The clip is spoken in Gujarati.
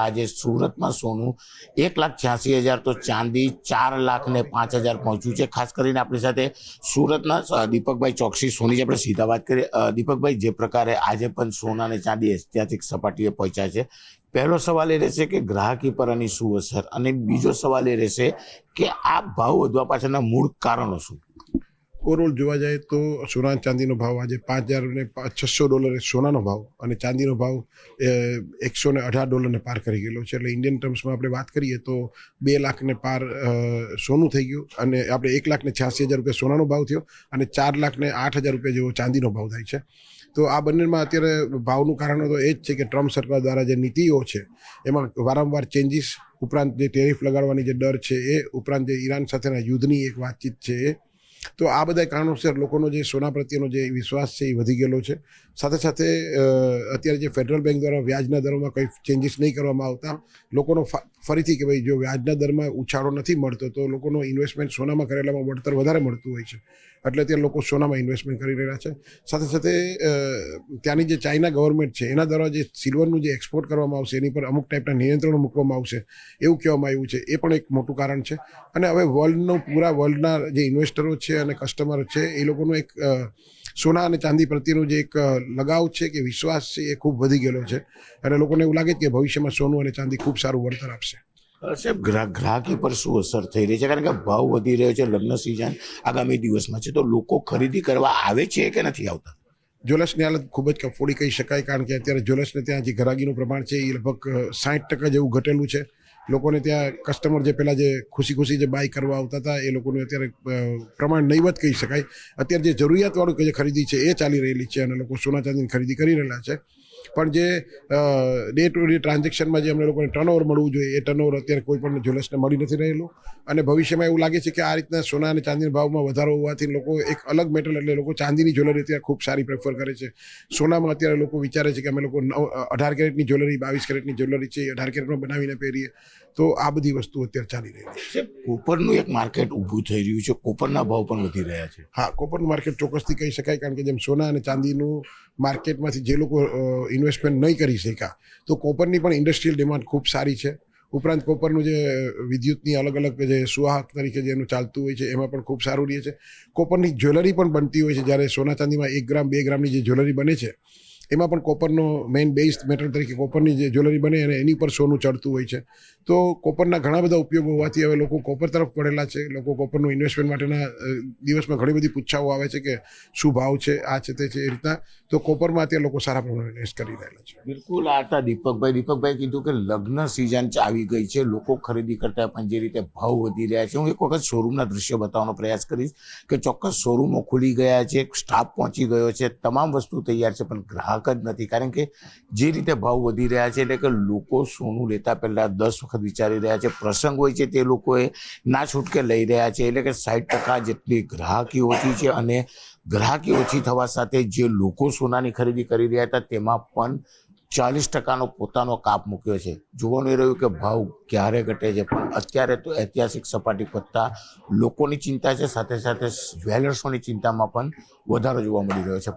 આજે સુરતમાં સોનું 1,86,000 તો ચાંદી 4,05,000 પહોંચ્યું છે। ખાસ કરીને આપણી સાથે સુરતના દીપકભાઈ ચોકસી સોની જે આપણે સીધા વાત કરીએ। દીપકભાઈ, જે પ્રકારે આજે પણ સોના અને ચાંદી ઐતિહાસિક સપાટીએ પહોંચ્યા છે, પહેલો સવાલ એ રહેશે કે ગ્રાહકી પર આની શું અસર, અને બીજો સવાલ એ રહેશે કે આ ભાવ વધવા પાછળના મૂળ કારણો શું? ઓવરઓલ જોવા જાય તો સોના ચાંદીનો ભાવ આજે $5,600 સોનાનો ભાવ અને ચાંદીનો ભાવ $118 પાર કરી ગયેલો છે। એટલે ઇન્ડિયન ટર્મ્સમાં આપણે વાત કરીએ તો 2 લાખને પાર સોનું થઈ ગયું, અને આપણે 1,86,000 રૂપિયા સોનાનો ભાવ થયો અને 4,08,000 રૂપિયા જેવો ચાંદીનો ભાવ થાય છે। તો આ બંનેમાં અત્યારે ભાવનું કારણ તો એ જ છે કે ટ્રમ્પ સરકાર દ્વારા જે નીતિઓ છે એમાં વારંવાર ચેન્જીસ, ઉપરાંત જે ટેરિફ લગાડવાની જે ડર છે એ, ઉપરાંત જે ઈરાન સાથેના યુદ્ધની એક વાતચીત છે એ, તો આ બધા કારણોસર લોકોનો જે સોના પ્રત્યેનો જે વિશ્વાસ છે એ વધી ગયેલો છે। સાથે સાથે અત્યારે જે ફેડરલ બેંક દ્વારા વ્યાજના દરોમાં કંઈ ચેન્જીસ નહીં કરવામાં આવતા લોકોનો ફરીથી કે ભાઈ જો વ્યાજના દરમાં ઉછાળો નથી મળતો તો લોકોનો ઇન્વેસ્ટમેન્ટ સોનામાં કરેલામાં વળતર વધારે મળતું હોય છે, એટલે અત્યારે લોકો સોનામાં ઇન્વેસ્ટમેન્ટ કરી રહ્યા છે। સાથે સાથે ત્યાંની જે ચાઇના ગવર્મેન્ટ છે એના દ્વારા જે સિલ્વરનું જે એક્સપોર્ટ કરવામાં આવશે એની પર અમુક ટાઈપના નિયંત્રણો મૂકવામાં આવશે એવું કહેવામાં આવ્યું છે, એ પણ એક મોટું કારણ છે। અને હવે પૂરા વર્લ્ડના જે ઇન્વેસ્ટરો છે અને કસ્ટમર છે એ લોકોનો એક સોના અને ચાંદી પ્રત્યેનો જે એક લગાવ છે કે વિશ્વાસ છે એ ખૂબ વધી ગયેલો છે, અને લોકોને એવું લાગે છે કે ભવિષ્યમાં સોનું અને ચાંદી ખૂબ સારું વળતર આપશે। સાહેબ, ગ્રાહકી પર શું અસર થઈ રહી છે? કારણ કે ભાવ વધી રહ્યો છે, લગ્ન સિઝન આગામી દિવસમાં છે, તો લોકો ખરીદી કરવા આવે છે કે નથી આવતા? જ્વેલર્સની હાલત ખૂબ જ કફોડી કહી શકાય, કારણ કે અત્યારે જ્વેલર્સને ત્યાં જે ગ્રાહકીનું પ્રમાણ છે એ લગભગ 60% જેવું ઘટેલું છે। લોકોને ત્યાં કસ્ટમર જે પહેલાં જે ખુશી જે બાય કરવા આવતા હતા એ લોકોનું અત્યારે પ્રમાણ નહીવત કહી શકાય। અત્યારે જે જરૂરિયાતવાળું કે જે ખરીદી છે એ ચાલી રહેલી છે અને લોકો સોના ચાંદીની ખરીદી કરી રહેલા છે, પણ જે ડે ટુ ડે ટ્રાન્ઝેક્શનમાં જે અમને લોકોને ટર્નઓવર મળવું જોઈએ એ ટર્નઓવર અત્યારે કોઈ પણ જ્વેલર્સને મળી નથી રહેલું, અને ભવિષ્યમાં એવું લાગે છે કે આ રીતના સોના અને ચાંદીના ભાવમાં વધારો હોવાથી લોકો એક અલગ મેટલ એટલે લોકો ચાંદીની જ્વેલરી અત્યારે ખૂબ સારી પ્રેફર કરે છે। સોનામાં અત્યારે લોકો વિચારે છે કે અમે લોકો 18 કેરેટની જ્વેલરી, 22 કેરેટની જ્વેલરી છે 18 કેરેટમાં બનાવીને પહેરીએ, તો આ બધી વસ્તુ અત્યારે ચાલી રહી છે। કોપરનું એક માર્કેટ ઊભું થઈ રહ્યું છે, કોપરના ભાવ પણ વધી રહ્યા છે। હા, કોપરનું માર્કેટ ચોક્કસથી કહી શકાય, કારણ કે જેમ સોના અને ચાંદીનું માર્કેટમાંથી જે લોકો ઇન્વેસ્ટમેન્ટ નહીં કરી શક્યા તો કોપરની પણ ઇન્ડસ્ટ્રીયલ ડિમાન્ડ ખૂબ સારી છે। ઉપરાંત કોપરનું જે વિદ્યુતની અલગ અલગ જે સુવાહક તરીકે જેનું ચાલતું હોય છે એમાં પણ ખૂબ સારું રહે છે। કોપરની જ્વેલરી પણ બનતી હોય છે, જ્યારે સોના ચાંદીમાં 1 ગ્રામ 2 ગ્રામની જે જ્વેલરી બને છે એમાં પણ કોપરનો મેઇન બેઝ મેટલ તરીકે કોપરની જે જ્વેલરી બને અને એની પર સોનું ચડતું હોય છે। તો કોપરના ઘણા બધા ઉપયોગો હોવાથી હવે લોકો કોપર તરફ વળેલા છે। લોકો કોપરનું ઇન્વેસ્ટમેન્ટ માટેના દિવસમાં ઘણી બધી પૂછાઓ આવે છે કે શું ભાવ છે, આ છે તે છે, એ રીતના, તો કોપરમાં અત્યારે લોકો સારા પ્રમાણમાં ઇન્વેસ્ટ કરી રહેલા છે। બિલકુલ, આ હતા દીપકભાઈ કીધું કે લગ્ન સિઝન આવી ગઈ છે, લોકો ખરીદી કરતા પણ જે રીતે ભાવ વધી રહ્યા છે। હું એક વખત શોરૂમના દ્રશ્ય બતાવવાનો પ્રયાસ કરીશ કે ચોક્કસ શોરૂમો ખુલી ગયા છે, સ્ટાફ પહોંચી ગયો છે, તમામ વસ્તુ તૈયાર છે, પણ ગ્રાહક જ નથી, કારણ કે જે રીતે ભાવ વધી રહ્યા છે એટલે કે લોકો સોનું લેતા પહેલા 10 વખત વિચારી રહ્યા છે। પ્રસંગ હોય છે તે લોકોએ ના છૂટકે લઈ રહ્યા છે, એટલે કે 60% જેટલી ગ્રાહકી ઓછી છે, અને ગ્રાહકી ઓછી થવા સાથે જે લોકો સોનાની ખરીદી કરી રહ્યા હતા તેમાં પણ 40%નો પોતાનો કાપ મૂક્યો છે। જોવાનું એ રહ્યું કે ભાવ ક્યારે ઘટે છે, પણ અત્યારે તો ઐતિહાસિક સપાટી પહોંચતા લોકોની ચિંતા છે, સાથે સાથે જ્વેલર્સોની ચિંતામાં પણ વધારો જોવા મળી રહ્યો છે।